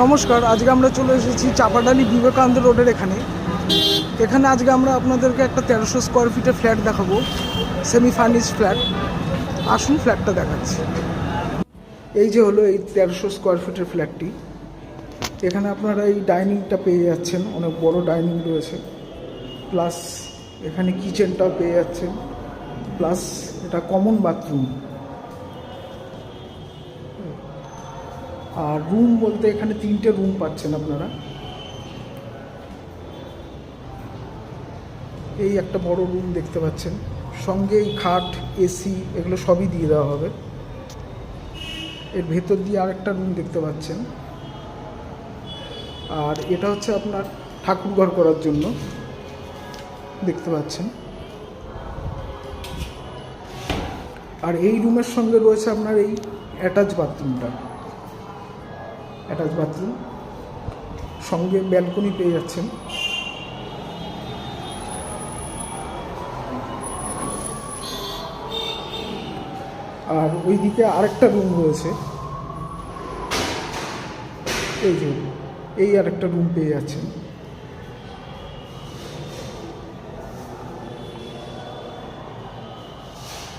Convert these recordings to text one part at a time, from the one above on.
নমস্কার, আজকে আমরা চলে এসেছি চাপাডালি বিবেকানন্দ রোডের এখানে আজকে আমরা আপনাদেরকে একটা 1300 স্কোয়ার ফিটের ফ্ল্যাট দেখাবো, সেমি ফার্নিশড ফ্ল্যাট। আসুন ফ্ল্যাটটা দেখাচ্ছি। এই যে হলো এই 1300 স্কোয়ার ফিটের ফ্ল্যাটটি। এখানে আপনারা এই ডাইনিংটা পেয়ে যাচ্ছেন, অনেক বড় ডাইনিং রয়েছে, প্লাস এখানে কিচেনটাও পেয়ে যাচ্ছেন, প্লাস এটা কমন বাথরুম। আর রুম বলতে এখানে 3টে রুম পাচ্ছেন আপনারা। এই একটা বড় রুম দেখতে পাচ্ছেন, সঙ্গে এই খাট, এসি এগুলো সবই দিয়ে দেওয়া হবে। এর ভেতর দিয়ে আরেকটা রুম দেখতে পাচ্ছেন। আর এটা হচ্ছে আপনার ঠাকুরঘর করার জন্য দেখতে পাচ্ছেন। আর এই রুমের সঙ্গে রয়েছে আপনার এই অ্যাটাচ বাথরুমটা, অ্যাটাচ বাথরুম, সঙ্গে ব্যালকনি পেয়ে যাচ্ছেন। আর ওইদিকে আরেকটা রুম রয়েছে, এই যে এই আরেকটা রুম পেয়ে যাচ্ছেন।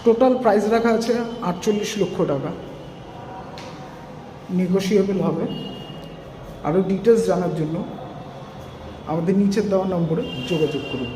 টোটাল প্রাইস রাখা আছে 48 লক্ষ টাকা, নেগোশিয়েবল হবে। আরও ডিটেলস জানার জন্য আমাদের নিচের দেওয়া নম্বরে যোগাযোগ করুন।